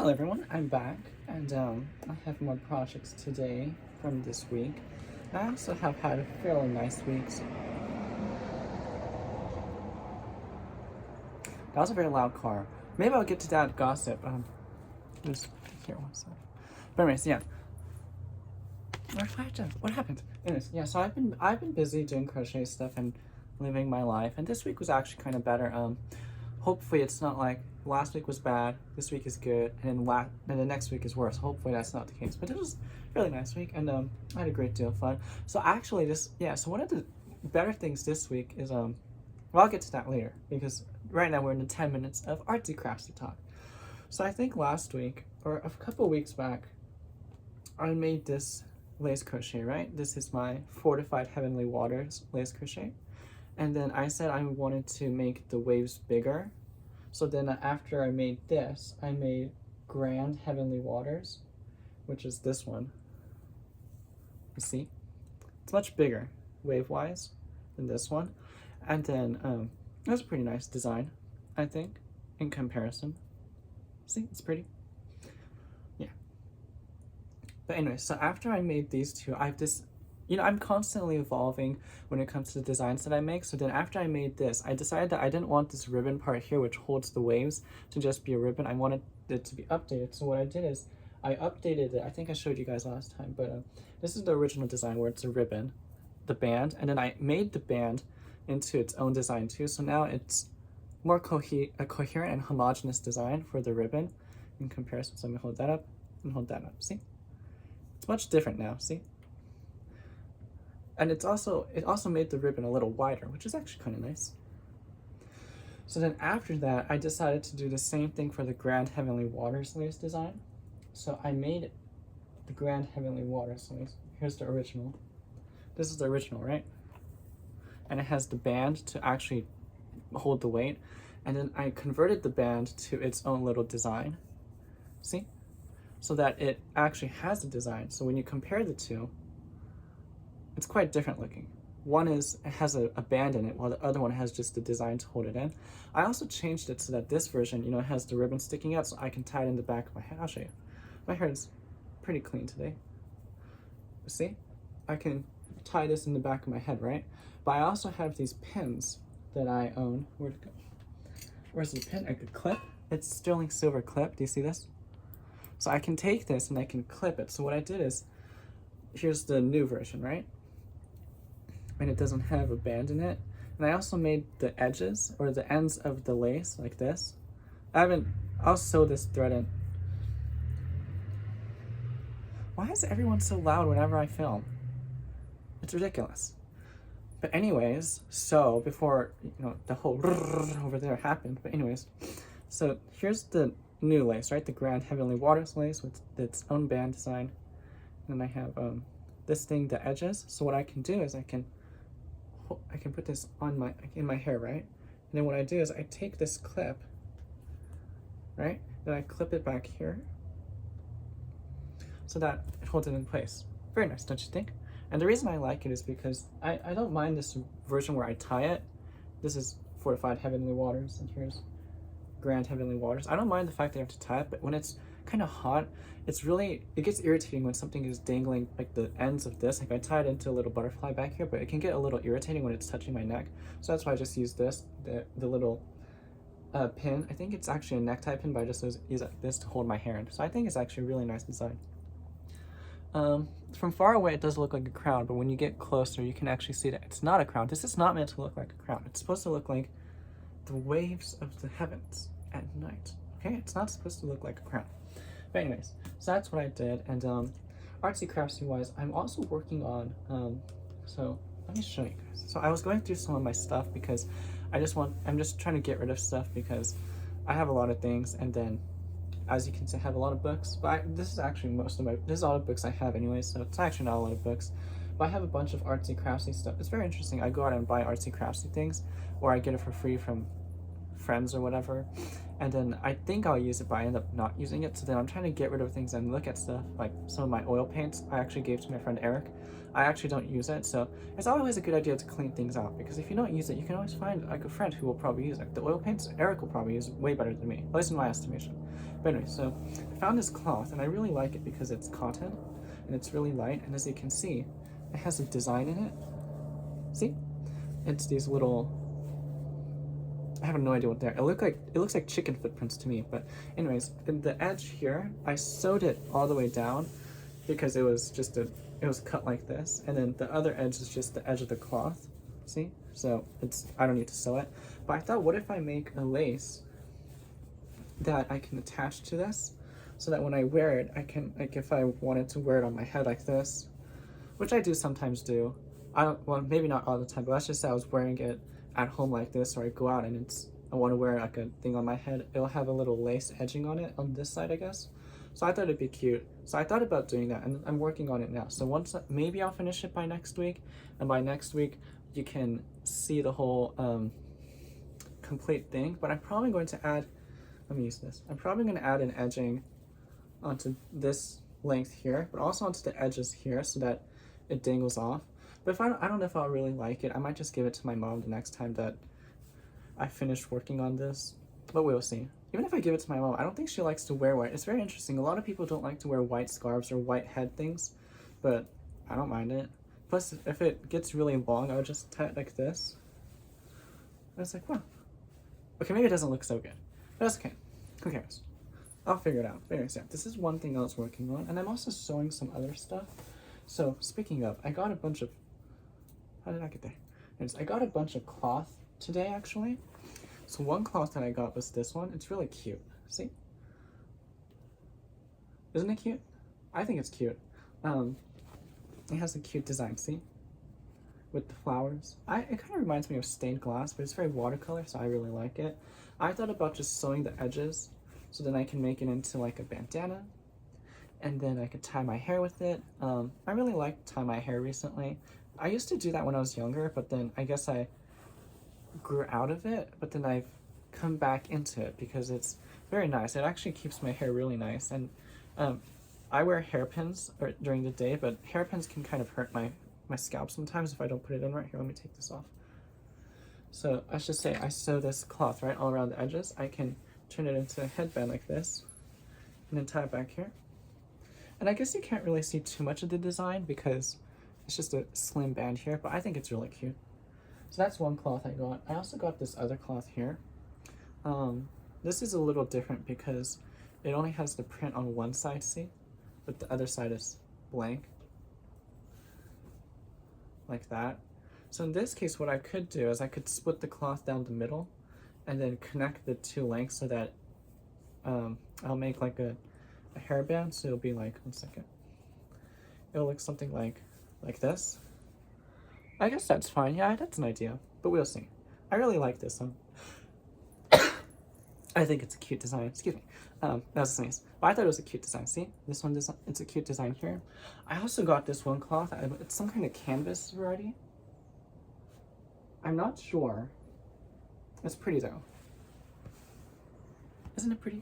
Hello everyone, I'm back, and I have more projects today from this week. I also have had a fairly nice week. That was a very loud car. Maybe I'll get to that gossip. Just here one second. But anyways, yeah. What happened? Anyways, yeah. So I've been busy doing crochet stuff and living my life, and this week was actually kind of better. Hopefully it's not like last week was bad, this week is good, and then the next week is worse. Hopefully that's not the case. But it was a really nice week, and I had a great deal of fun. So actually so one of the better things this week is well, I'll get to that later, because right now we're in the 10 minutes of artsy craftsy talk. So I think last week, or a couple weeks back, I made this lace crochet, right? This is my Fortified Heavenly Waters lace crochet. And then I said I wanted to make the waves bigger. So then after I made this, I made Grand Heavenly Waters, which is this one. You see? It's much bigger, wave-wise, than this one. And then it was a pretty nice design, I think, in comparison. See, it's pretty. Yeah. But anyway, so after I made these two, I'm constantly evolving when it comes to the designs that I make. So then after I made this, I decided that I didn't want this ribbon part here, which holds the waves, to just be a ribbon. I wanted it to be updated. So what I did is I updated it. I think I showed you guys last time, but this is the original design where it's a ribbon, the band, and then I made the band into its own design too. So now it's more a coherent and homogeneous design for the ribbon in comparison. So I'm gonna hold that up and hold that up. See? It's much different now, see? And it also made the ribbon a little wider, which is actually kind of nice. So then after that, I decided to do the same thing for the Grand Heavenly Waters lace design. So I made the Grand Heavenly Waters lace. Here's the original. This is the original, right? And it has the band to actually hold the weight. And then I converted the band to its own little design. See? So that it actually has a design. So when you compare the two, it's quite different looking. One has a band in it, while the other one has just the design to hold it in. I also changed it so that this version, has the ribbon sticking out, so I can tie it in the back of my hair. I'll show you. My hair is pretty clean today. See? I can tie this in the back of my head, right? But I also have these pins that I own. Where'd it go? Where's the pin? I could clip. It's sterling silver clip. Do you see this? So I can take this and I can clip it. So what I did is, here's the new version, right? And it doesn't have a band in it. And I also made the edges, or the ends of the lace, like this. I'll sew this thread in. Why is everyone so loud whenever I film? It's ridiculous. But anyways, so before, the whole over there happened, but anyways, so here's the new lace, right? The Grand Heavenly Waters lace with its own band design. And then I have this thing, the edges. So what I can do is I can put this on in my hair, right? And then what I do is I take this clip, right? Then I clip it back here so that it holds it in place. Very nice, don't you think? And the reason I like it is because I don't mind this version where I tie it. This is Fortified Heavenly Waters, and here's Grand Heavenly Waters. I don't mind the fact that you have to tie it, but when it's kind of hot, it gets irritating when something is dangling, like the ends of this. Like I tied it into a little butterfly back here, but it can get a little irritating when it's touching my neck. So that's why I just use this, the little pin. I think it's actually a necktie pin, but I just use this to hold my hair in. So I think it's actually a really nice design. From far away, it does look like a crown, but when you get closer, you can actually see that it's not a crown. This is not meant to look like a crown. It's supposed to look like the waves of the heavens at night. Okay, it's not supposed to look like a crown. But anyways, so that's what I did. And artsy craftsy wise, I'm also working on so let me show you guys. So I was going through some of my stuff because I'm just trying to get rid of stuff because I have a lot of things, and then as you can see, I have a lot of books. But this is actually this is all the books I have anyway, so it's actually not a lot of books. But I have a bunch of artsy craftsy stuff. It's very interesting. I go out and buy artsy craftsy things, or I get it for free from friends or whatever, and then I think I'll use it, but I end up not using it. So then I'm trying to get rid of things and look at stuff like some of my oil paints I actually gave to my friend Eric. I actually don't use it, so it's always a good idea to clean things out, because if you don't use it, you can always find like a friend who will probably use it. The oil paints, Eric will probably use it way better than me, at least in my estimation. But anyway, so I found this cloth, and I really like it because it's cotton, and it's really light, and as you can see, it has a design in it. See? It's these little, I have no idea what they're. It looks like chicken footprints to me. But anyways, in the edge here, I sewed it all the way down because it was cut like this, and then the other edge is just the edge of the cloth. See? So I don't need to sew it. But I thought, what if I make a lace that I can attach to this, so that when I wear it, I can, like, if I wanted to wear it on my head like this, which I do sometimes do. Well, maybe not all the time, but let's just say I was wearing it at home like this, or I go out and I want to wear like a thing on my head. It'll have a little lace edging on it on this side, I guess. So I thought it'd be cute. So I thought about doing that, and I'm working on it now. So maybe I'll finish it by next week, and by next week you can see the whole complete thing. But I'm probably going to add, let me use this. I'm probably going to add an edging onto this length here, but also onto the edges here so that it dangles off. But if I don't know if I'll really like it. I might just give it to my mom the next time that I finish working on this, but we'll see. Even if I give it to my mom, I don't think she likes to wear white. It's very interesting. A lot of people don't like to wear white scarves or white head things, but I don't mind it. Plus, if it gets really long, I'll just tie it like this. And it's like, wow. Okay, maybe it doesn't look so good, but that's okay. Who cares? I'll figure it out. But anyways, yeah, this is one thing I was working on, and I'm also sewing some other stuff. So speaking of, I got a bunch of, how did I get there? Anyways, I got a bunch of cloth today, actually. So one cloth that I got was this one. It's really cute. See? Isn't it cute? I think it's cute. It has a cute design, see? With the flowers. It kind of reminds me of stained glass, but it's very watercolor, so I really like it. I thought about just sewing the edges, so then I can make it into like a bandana, and then I could tie my hair with it. I really like tying my hair recently. I used to do that when I was younger, but then I guess I grew out of it, but then I've come back into it because it's very nice. It actually keeps my hair really nice, and I wear hairpins during the day, but hairpins can kind of hurt my scalp sometimes if I don't put it in right. Here, let me take this off. So I should say I sew this cloth right all around the edges. I can turn it into a headband like this, and then tie it back here. And I guess you can't really see too much of the design because it's just a slim band here, but I think it's really cute. So that's one cloth I got. I also got this other cloth here. This is a little different because it only has the print on one side, see? But the other side is blank. Like that. So in this case, what I could do is I could split the cloth down the middle and then connect the two lengths so that I'll make like a hairband. So it'll be like, one second. It'll look something like this. I guess that's fine. Yeah, that's an idea, but we'll see. I really like this one. I think it's a cute design. Excuse me. That was a sneeze. But I thought it was a cute design. See? This one, it's a cute design here. I also got this one cloth. It's some kind of canvas variety. I'm not sure. It's pretty though. Isn't it pretty?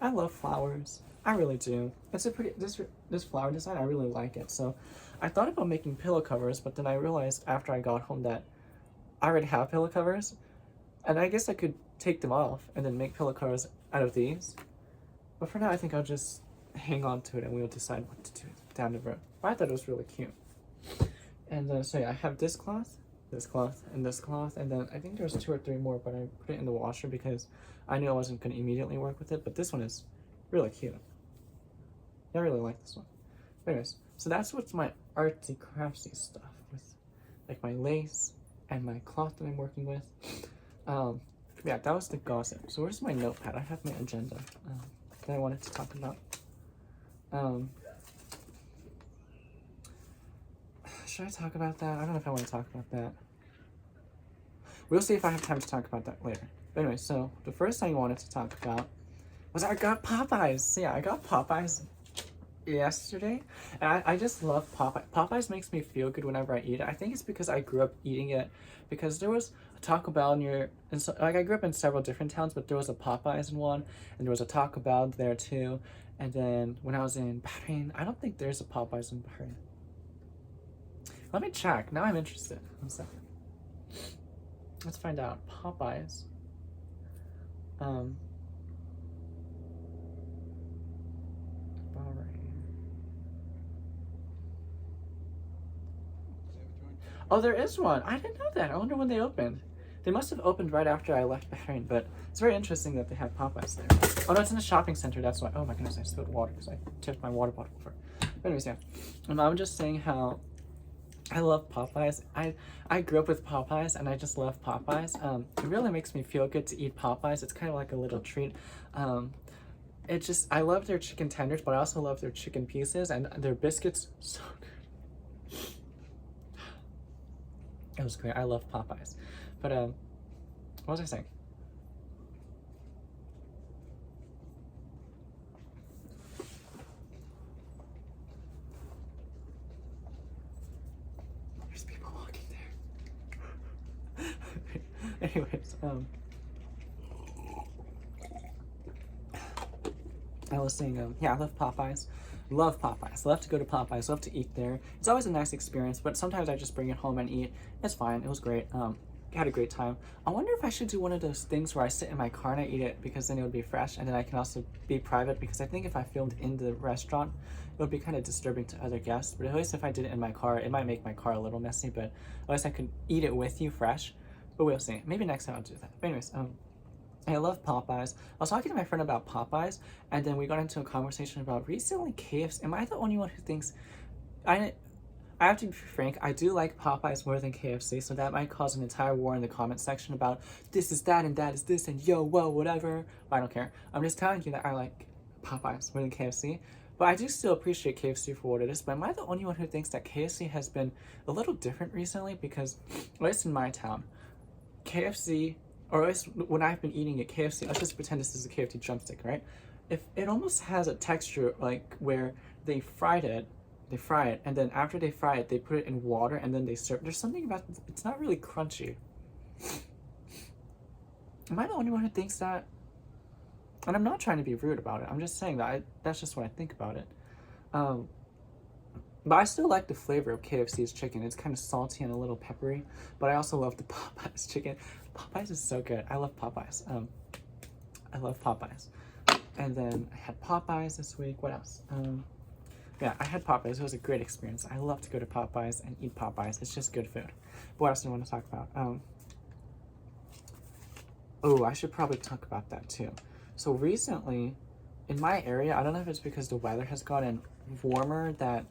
I love flowers. I really do. It's a pretty, this flower design, I really like it. So I thought about making pillow covers, but then I realized after I got home that I already have pillow covers, and I guess I could take them off and then make pillow covers out of these. But for now, I think I'll just hang on to it and we'll decide what to do down the road. But I thought it was really cute. And so yeah, I have this cloth, and this cloth, and then I think there's 2 or 3 more, but I put it in the washer because I knew I wasn't going to immediately work with it. But this one is really cute. I really like this one. Anyways, so that's what's my artsy craftsy stuff with like my lace and my cloth that I'm working with. Yeah, that was the gossip. So where's my notepad? I have my agenda that I wanted to talk about. Should I talk about that? I don't know if I want to talk about that. We'll see if I have time to talk about that later. But anyway, so the first thing I wanted to talk about was I got Popeyes. So yeah, I got Popeyes yesterday, and I just love Popeyes. Popeyes makes me feel good whenever I eat it. I think it's because I grew up eating it, because there was a Taco Bell near, and so like I grew up in several different towns, but there was a Popeyes in one, and there was a Taco Bell there too. And then when I was in Bahrain, I don't think there's a Popeyes in Bahrain. Let me check. Now I'm interested. 1 second. Let's find out. Popeyes. Bahrain. Oh, there is one. I didn't know that. I wonder when they opened. They must have opened right after I left Bahrain, but it's very interesting that they have Popeyes there. Oh no, it's in a shopping center, that's why. Oh my goodness, I spilled water because I tipped my water bottle over. But anyways, yeah. I'm just saying how I love Popeyes. I grew up with Popeyes and I just love Popeyes. It really makes me feel good to eat Popeyes. It's kind of like a little treat. I love their chicken tenders, but I also love their chicken pieces and their biscuits. So good. It was great. I love Popeyes. But what was I saying? There's people walking there. Anyways, I was saying, yeah, I love Popeyes. Love Popeyes. Love to go to Popeyes. Love to eat there. It's always a nice experience, but sometimes I just bring it home and eat. It's fine. It was great. Had a great time. I wonder if I should do one of those things where I sit in my car and I eat it, because then it would be fresh, and then I can also be private, because I think if I filmed in the restaurant, it would be kind of disturbing to other guests. But at least if I did it in my car, it might make my car a little messy, but at least I could eat it with you fresh. But we'll see. Maybe next time I'll do that. But anyways, I love Popeyes. I was talking to my friend about Popeyes, and then we got into a conversation about recently KFC. Am I the only one who thinks I have to be frank, I do like Popeyes more than KFC, so that might cause an entire war in the comment section about this is that and that is this and yo, whoa, whatever. But I don't care. I'm just telling you that I like Popeyes more than KFC. But I do still appreciate KFC for what it is. But am I the only one who thinks that KFC has been a little different recently? Because, at least in my town, KFC, or at least when I've been eating at KFC, let's just pretend this is a KFC drumstick, right? If it almost has a texture like where they fry it, and then after they fry it, they put it in water and then they serve. There's something about it, it's not really crunchy. Am I the only one who thinks that? And I'm not trying to be rude about it. I'm just saying that that's just what I think about it. But I still like the flavor of KFC's chicken. It's kind of salty and a little peppery. But I also love the Popeyes chicken. Popeyes is so good. I love Popeyes. I love Popeyes. And then I had Popeyes this week. What else? Yeah, I had Popeyes. It was a great experience. I love to go to Popeyes and eat Popeyes. It's just good food. What else do I want to talk about? Oh, I should probably talk about that too. So recently, in my area, I don't know if it's because the weather has gotten warmer that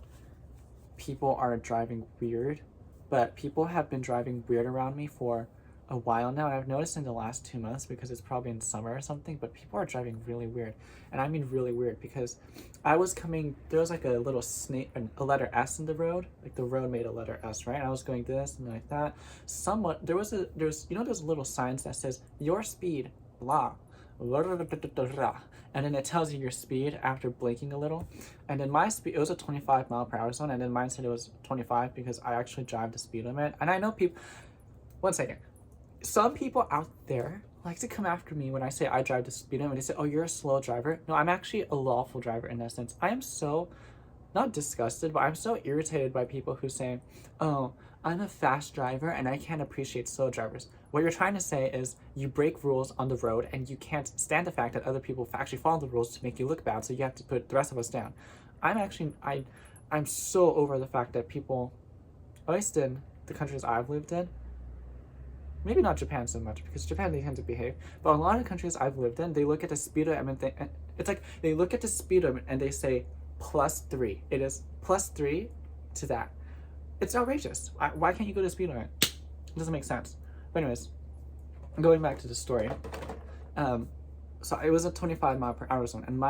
people are driving weird, but people have been driving weird around me for a while now, and I've noticed in the last 2 months, because it's probably in summer or something, but people are driving really weird. And I mean really weird, because I was coming, there was like a little snake, a letter S in the road, like the road made a letter S, right? And I was going this and like that. Somewhat, there's you know those little signs that says your speed, blah, and then it tells you your speed after blinking a little. And then my speed, it was a 25 mile per hour zone, and then mine said it was 25 because I actually drive the speed limit. And I know people, one second. Some people out there like to come after me when I say I drive the speed limit. They say, oh, you're a slow driver. No, I'm actually a lawful driver in that sense. I am so, not disgusted, but I'm so irritated by people who say, oh, I'm a fast driver and I can't appreciate slow drivers. What you're trying to say is you break rules on the road and you can't stand the fact that other people actually follow the rules to make you look bad, so you have to put the rest of us down. I'm so over the fact that people, at least in the countries I've lived in, maybe not Japan so much, because Japan they tend to behave, but a lot of countries I've lived in, they look at the speed limit, it's like they look at the speed limit and they say +3. It is +3 to that. It's outrageous. Why can't you go to the speed limit? It doesn't make sense. But anyways, going back to the story, so it was a 25 mile per hour zone, and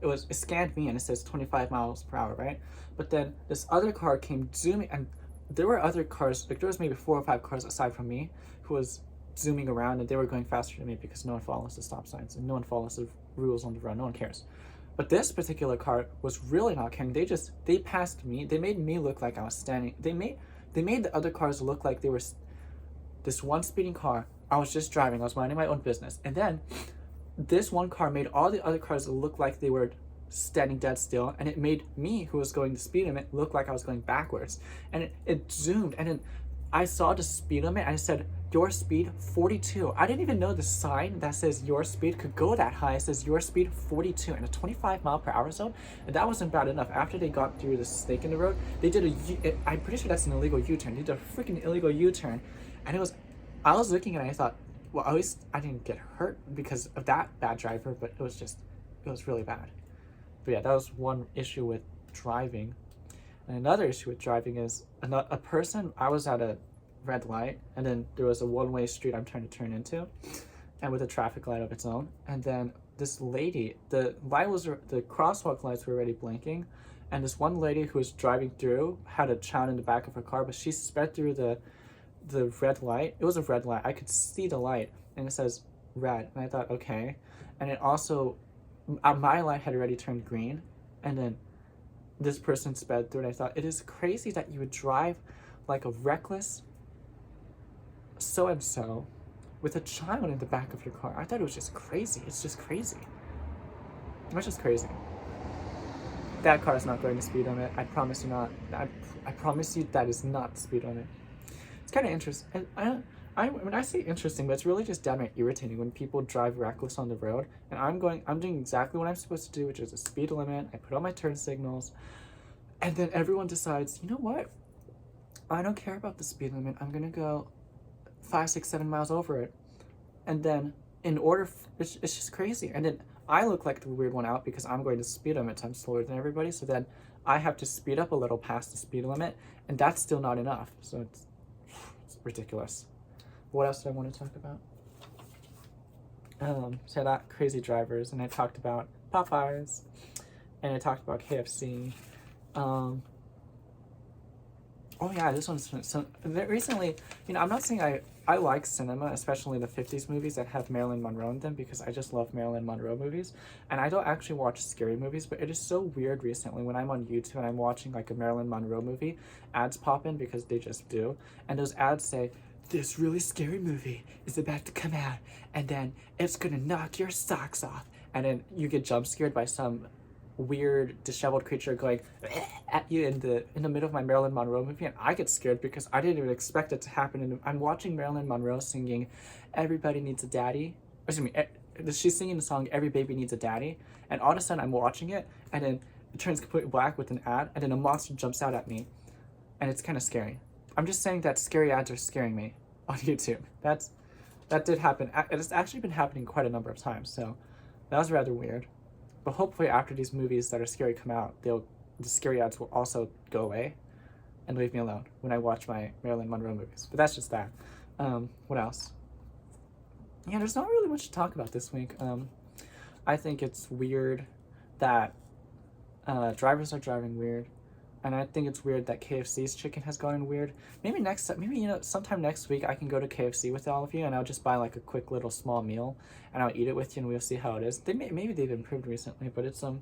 it scanned me and it says 25 miles per hour, right? But then this other car came zooming, and there were other cars, like there was maybe 4 or 5 cars aside from me who was zooming around, and they were going faster than me because no one follows the stop signs and no one follows the rules on the road. No one cares. But this particular car was really not caring. They passed me. They made me look like I was standing. They made the other cars look like they were this one speeding car. I was just driving. I was minding my own business. And then this one car made all the other cars look like they were standing dead still, and it made me, who was going the speed limit, look like I was going backwards. And it zoomed, and then I saw the speed limit, and it said, your speed 42. I didn't even know the sign that says your speed could go that high. It says your speed 42 in a 25-mile-per-hour zone, and that wasn't bad enough. After they got through the snake in the road, they did I'm pretty sure that's an illegal U-turn. They did a freaking illegal U-turn, and I was looking at it, and I thought, well, at least I didn't get hurt because of that bad driver, but it was really bad. But yeah, that was one issue with driving. And another issue with driving is a person, I was at a red light, and then there was a one-way street I'm trying to turn into, and with a traffic light of its own. And then this lady, the crosswalk lights were already blinking, and this one lady who was driving through had a child in the back of her car, but she sped through the red light. It was a red light. I could see the light, and it says red, and I thought, okay. And it also, my light had already turned green, and then this person sped through, and I thought, it is crazy that you would drive like a reckless so-and-so with a child in the back of your car. I thought it was just crazy. It's just crazy. It's just crazy. That car is not going to speed limit. I promise you not. I promise you that is not the speed limit. It's kind of interesting. When I say interesting, but it's really just downright irritating when people drive reckless on the road, and I'm doing exactly what I'm supposed to do, which is a speed limit. I put on my turn signals, and then everyone decides, you know what? I don't care about the speed limit. I'm gonna go 5, 6, 7 miles over it, and then it's just crazy. And then I look like the weird one out because I'm going to speed limit. I'm slower than everybody, so then I have to speed up a little past the speed limit, and that's still not enough. So it's ridiculous. What else did I want to talk about? So that crazy drivers, and I talked about Popeyes, and I talked about KFC. Oh yeah, this one's so recently. You know, I'm not saying I like cinema, especially the 50s movies that have Marilyn Monroe in them, because I just love Marilyn Monroe movies, and I don't actually watch scary movies. But it is so weird recently when I'm on YouTube and I'm watching like a Marilyn Monroe movie, ads pop in because they just do, and those ads say, this really scary movie is about to come out, and then it's gonna knock your socks off, and then you get jump scared by some weird disheveled creature going at you in the middle of my Marilyn Monroe movie, and I get scared because I didn't even expect it to happen. And I'm watching Marilyn Monroe singing "Everybody Needs a Daddy." Excuse me, she's singing the song "Every Baby Needs a Daddy," and all of a sudden I'm watching it, and then it turns completely black with an ad, and then a monster jumps out at me, and it's kind of scary. I'm just saying that scary ads are scaring me on YouTube. That did happen. It's actually been happening quite a number of times, so that was rather weird. But hopefully after these movies that are scary come out, the scary ads will also go away and leave me alone when I watch my Marilyn Monroe movies. But that's just that. What else? Yeah, there's not really much to talk about this week. I think it's weird that drivers are driving weird. And I think it's weird that KFC's chicken has gone weird. Maybe sometime next week I can go to KFC with all of you, and I'll just buy like a quick little small meal, and I'll eat it with you, and we'll see how it is. Maybe they've improved recently, but it's kind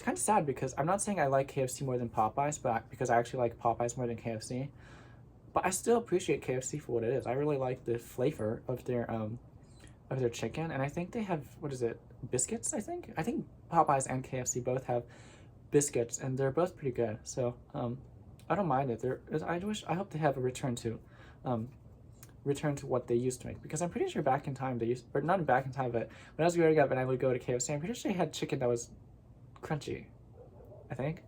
of sad because I'm not saying I like KFC more than Popeyes, but because I actually like Popeyes more than KFC. But I still appreciate KFC for what it is. I really like the flavor of their chicken, and I think they have, what is it, biscuits? I think Popeyes and KFC both have biscuits, and they're both pretty good. So I don't mind it. I hope they have a return to what they used to make, because I'm pretty sure back in time or not back in time, but when I was growing up and I would go to KFC, I'm pretty sure they had chicken that was crunchy. I think.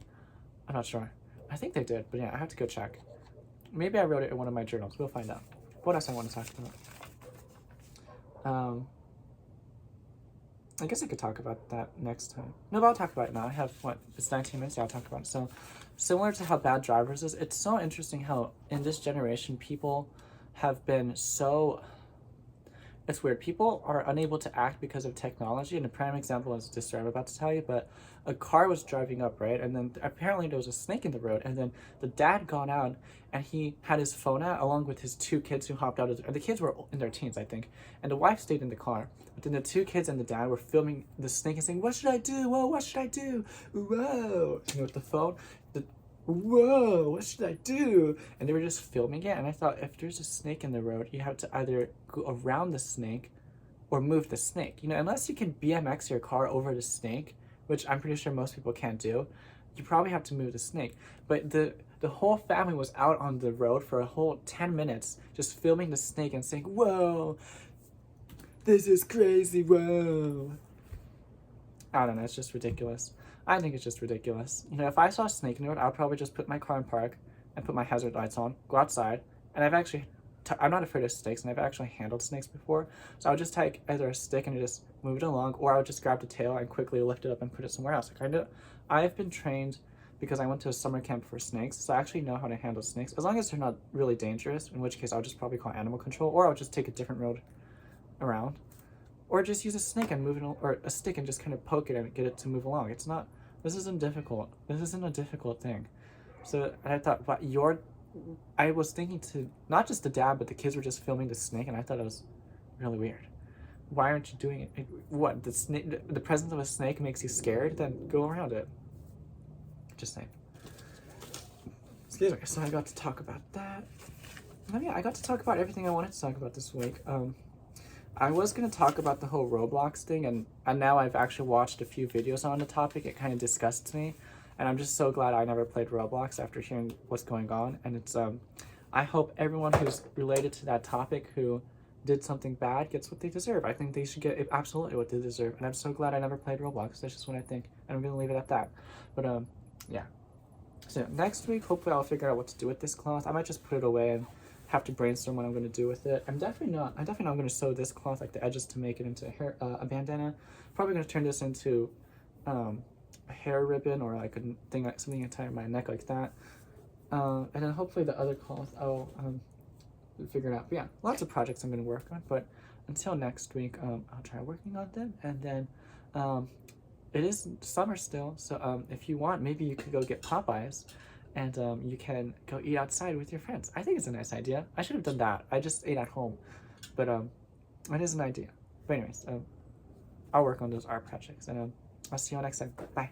I'm not sure. I think they did, but yeah, I have to go check. Maybe I wrote it in one of my journals. We'll find out. What else I want to talk about? I guess I could talk about that next time. No, but I'll talk about it now. I have, it's 19 minutes, yeah, I'll talk about it. So, similar to how bad drivers is, it's so interesting how in this generation people have been so, it's weird. People are unable to act because of technology, and a prime example is this story I'm about to tell you, but a car was driving up, right? And then apparently there was a snake in the road, and then the dad got out, and he had his phone out along with his 2 kids who hopped out of the kids were in their teens, I think, and the wife stayed in the car. But then the 2 kids and the dad were filming the snake and saying, "What should I do? Whoa, what should I do? Whoa!" With the phone, whoa, what should I do? And they were just filming it, and I thought, if there's a snake in the road, you have to either go around the snake or move the snake. You know, unless you can BMX your car over the snake which I'm pretty sure most people can't do, you probably have to move the snake. But the whole family was out on the road for a whole 10 minutes just filming the snake and saying, "Whoa, this is crazy, whoa." I don't know, it's just ridiculous. I think it's just ridiculous. You know, if I saw a snake in the road, I'd probably just put my car in park and put my hazard lights on, go outside, and I'm not afraid of snakes, and I've actually handled snakes before, so I would just take either a stick and just move it along, or I would just grab the tail and quickly lift it up and put it somewhere else. I've been trained because I went to a summer camp for snakes, so I actually know how to handle snakes, as long as they're not really dangerous, in which case I'll just probably call animal control, or I'll just take a different road around. Or just use a snake and move it, or a stick and just kind of poke it and get it to move along. This isn't difficult. This isn't a difficult thing. So I thought, I was thinking to, not just the dad, but the kids were just filming the snake, and I thought it was really weird. Why aren't you doing it? What, the presence of a snake makes you scared? Then go around it. Just saying. Excuse me. So I got to talk about that. Oh yeah, I got to talk about everything I wanted to talk about this week. I was going to talk about the whole Roblox thing, and now I've actually watched a few videos on the topic. It kind of disgusts me, and I'm just so glad I never played Roblox after hearing what's going on. And it's I hope everyone who's related to that topic who did something bad gets what they deserve. I think they should get absolutely what they deserve, and I'm so glad I never played Roblox. That's just what I think, and I'm going to leave it at that. But yeah. So next week, hopefully I'll figure out what to do with this cloth. I might just put it away and have to brainstorm what I'm going to do with it. I'm definitely not going to sew this cloth, like the edges, to make it into a bandana. Probably going to turn this into a hair ribbon, or like a thing, like something to tie around my neck like that. And then hopefully the other cloth I'll figure it out. But yeah, lots of projects I'm going to work on. But until next week, I'll try working on them. And then it is summer still, so if you want, maybe you could go get Popeyes, and you can go eat outside with your friends. I think it's a nice idea. I should have done that. I just ate at home, but it is an idea. But anyways, I'll work on those art projects, and I'll see you all next time. Bye.